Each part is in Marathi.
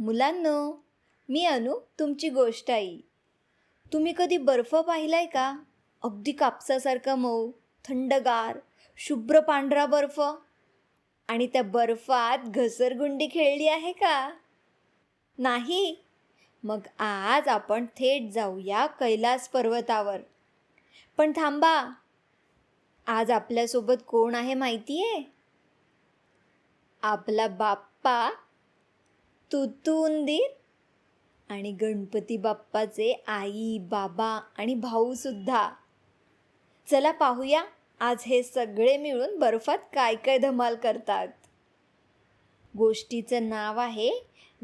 मुलांनो, मी अनु, तुमची गोष्ट आई. तुम्ही कधी बर्फ पाहिलाय का? अगदी कापसासारखा मऊ, थंडगार, शुभ्र पांढरा बर्फ. आणि त्या बर्फात घसरगुंडी खेळली आहे का? नाही? मग आज आपण थेट जाऊया कैलास पर्वतावर. पण थांबा, आज आपल्यासोबत कोण आहे माहितीये? आपला बाप्पा तुतू उंदीर आणि गणपती बाप्पाचे आई, बाबा आणि भाऊ सुद्धा. चला पाहूया आज हे सगळे मिळून बर्फात काय काय धमाल करतात. गोष्टीचं नाव आहे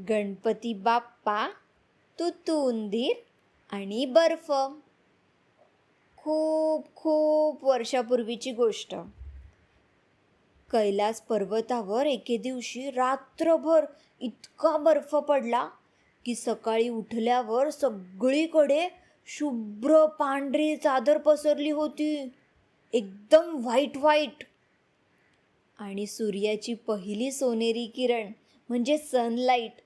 गणपती बाप्पा, तुतू उंदीर आणि बर्फ. खूप खूप वर्षापूर्वीची गोष्ट. कैलास पर्वतावर एके दिवशी रात्रभर इतका बर्फ पडला की सकाळी उठल्यावर सगळीकडे शुभ्र पांढरी चादर पसरली होती, एकदम व्हाईट. आणि सूर्याची पहिली सोनेरी किरण म्हणजे सनलाईट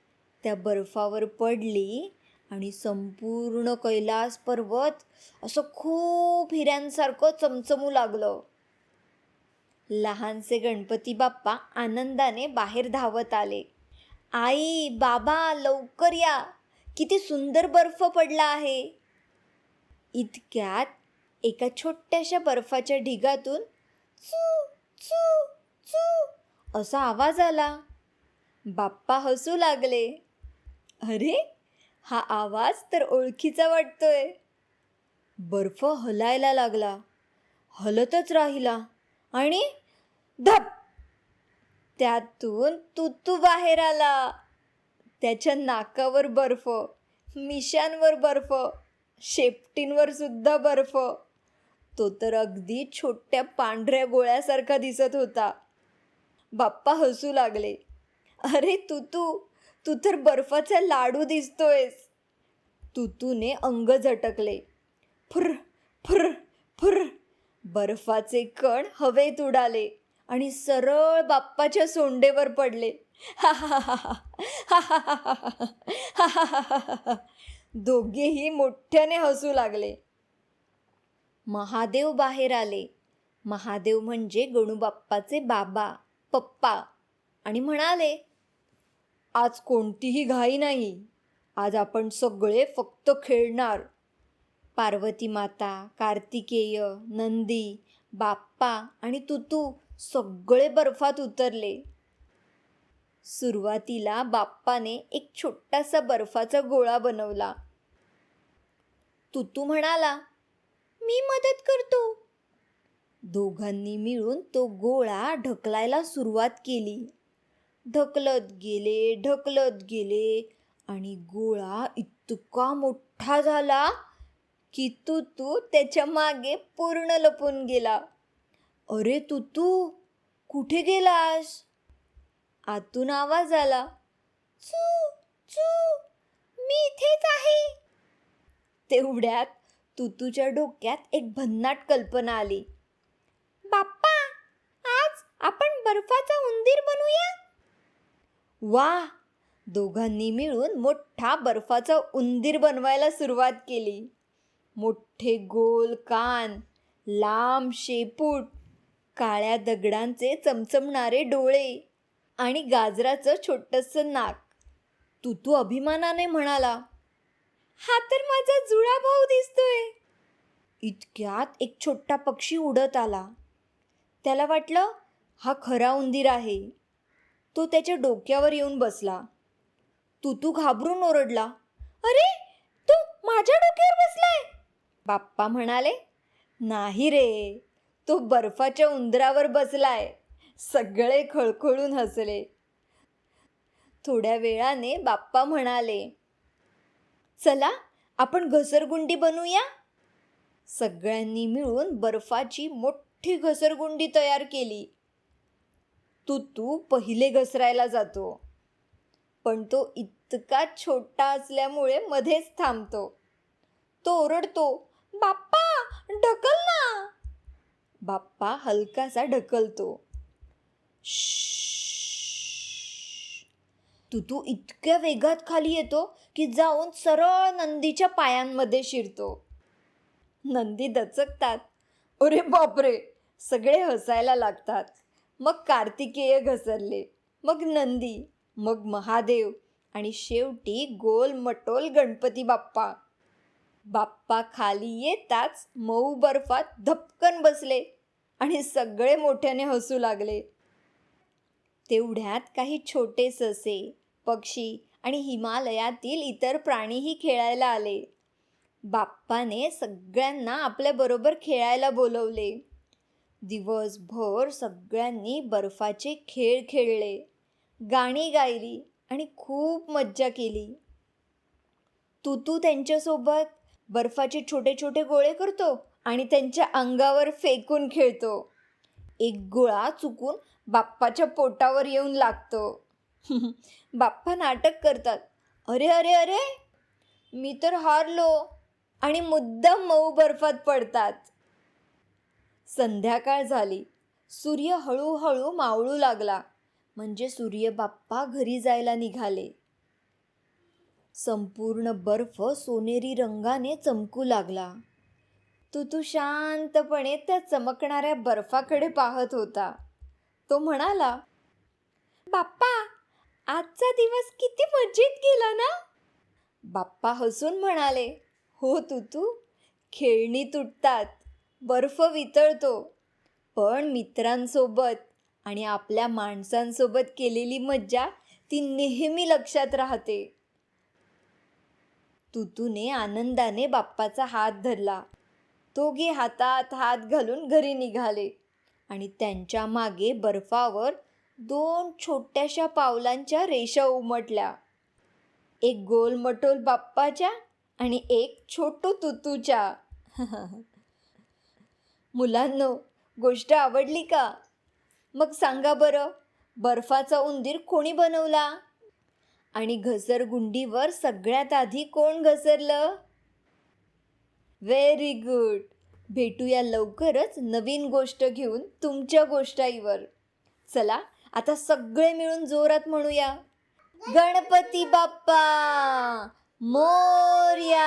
त्या बर्फावर पडली आणि संपूर्ण कैलास पर्वत असं खूप हिऱ्यांसारखं चमचमू लागलं. लहानसे गणपती बाप्पा आनंदाने बाहेर धावत आले. आई, बाबा, लवकर या, किती सुंदर बर्फ पडला आहे. इतक्यात एका छोट्याशा बर्फाच्या ढिगातून चू चू चू असा आवाज आला. बाप्पा हसू लागले. अरे, हा आवाज तर ओळखीचा वाटतोय. बर्फ हलायला लागला, हलतच राहिला आणि धप, त्यातून तुतू बाहेर आला. त्याच्या नाकावर बर्फ, मिशांवर बर्फ, शेपटींवर सुद्धा बर्फ. तो तर अगदी छोट्या पांढऱ्या गोळ्यासारखा दिसत होता. बाप्पा हसू लागले. अरे तुतू, तू तर बर्फाचा लाडू दिसतोयस. तुतूने अंग झटकले. फुर फुर फुर, बर्फाचे कण हवेत उडाले आणि सरळ बाप्पाच्या सोंडेवर पडले. दोघेही मोठ्याने हसू लागले. महादेव बाहेर आले. महादेव म्हणजे गणूबाप्पाचे बाबा, पप्पा, आणि म्हणाले, आज कोणतीही घाई नाही. आज आपण सगळे फक्त खेळणार. पार्वती माता, कार्तिकेय, नंदी, बाप्पा आणि तुतू सगळे बर्फात उतरले. सुरुवातीला बाप्पाने एक छोटासा बर्फाचा गोळा बनवला. तुतू म्हणाला, मी मदत करतो. दोघांनी मिळून तो गोळा ढकलायला सुरुवात केली. ढकलत गेले आणि गोळा इतका मोठा झाला की तुतू त्याच्या मागे पूर्ण लपून गेला. अरे तुतू, कुठे गेलास? आतून आवाज आला. चू चू, मी इथेच आहे. तेवढ्यात तुतूच्या डोक्यात एक भन्नाट कल्पना आली. बाप्पा, आज आपण बर्फाचा उंदीर बनूया. वा, दोघांनी मिळून मोठा बर्फाचा उंदीर बनवायला सुरुवात केली. मोठे गोल कान, लांब शेपूट, काळ्या दगडांचे चमचमणारे डोळे आणि गाजराचं छोटंसं नाक. तुतू अभिमानाने म्हणाला, हा तर माझा जुळा भाऊ दिसतोय. इतक्यात एक छोटा पक्षी उडत आला. त्याला वाटलं हा खरा उंदीर आहे. तो त्याच्या डोक्यावर येऊन बसला. तुतू घाबरून ओरडला, अरे, तो माझ्या डोक्यावर बसलाय. बाप्पा म्हणाले, नाही रे, तो बर्फाच्या उंदरावर बसलाय. सगळे खळखळून हसले. थोड्या वेळाने बाप्पा म्हणाले, चला आपण घसरगुंडी बनवूया. सगळ्यांनी मिळून बर्फाची मोठी घसरगुंडी तयार केली. तुतू पहिले घसरायला जातो, पण तो इतका छोटा असल्यामुळे मध्येच थांबतो. तो ओरडतो, बाप्पा, ढकल ना. बाप्पा हलकासा ढकलतो. तुतू इतक्या वेगात खाली येतो की जाऊन सरळ नंदीच्या पायांमध्ये शिरतो. नंदी दचकतात. अरे बापरे, सगळे हसायला लागतात. मग कार्तिकेय घसरले, मग नंदी, मग महादेव आणि शेवटी गोलमटोल गणपती बाप्पा. बाप्पा खाली येताच मऊ बर्फात धपकन बसले आणि सगळे मोठ्याने हसू लागले. तेवढ्यात काही छोटे ससे, पक्षी आणि हिमालयातील इतर प्राणीही खेळायला आले. बाप्पाने सगळ्यांना आपल्याबरोबर खेळायला बोलवले. दिवसभर सगळ्यांनी बर्फाचे खेळ खेळले, गाणी गायली आणि खूप मज्जा केली. तुतू त्यांच्यासोबत बर्फाचे छोटे छोटे गोळे करतो आणि त्यांच्या अंगावर फेकून खेळतो. एक गोळा चुकून बाप्पाच्या पोटावर येऊन लागतो. बाप्पा नाटक करतात. अरे अरे अरे, मी तर हारलो, आणि मुद्दाम मऊ बर्फात पडतात. संध्याकाळ झाली. सूर्य हळूहळू मावळू लागला, म्हणजे सूर्य बाप्पा घरी जायला निघाले. संपूर्ण बर्फ सोनेरी रंगाने चमकू लागला. तुतू शांतपणे त्या चमकणाऱ्या बर्फाकडे पाहत होता. तो म्हणाला, बाप्पा, आजचा दिवस किती मजेत गेला ना. बाप्पा हसून म्हणाले, हो तुतू, खेळणी तुटतात, बर्फ वितळतो, पण मित्रांसोबत आणि आपल्या माणसांसोबत केलेली मज्जा ती नेहमी लक्षात राहते. तुतूने आनंदाने बाप्पाचा हात धरला. दोघे हातात हात घालून घरी निघाले आणि त्यांच्या मागे बर्फावर 2 छोट्याशा पावलांच्या रेषा उमटल्या. एक गोलमटोल बाप्पाच्या आणि एक छोटू तुतूच्या. मुलांनो, गोष्ट आवडली का? मग सांगा बरं, बर्फाचा उंदीर कोणी बनवला? आणि घसरगुंडीवर सगळ्यात आधी कोण घसरलं? Very good. भेटूया लवकरच नवीन गोष्ट घेऊन तुमच्या गोष्टाईवर. चला, आता सगळे मिळून जोरात म्हणूया, गणपती बाप्पा मोरया.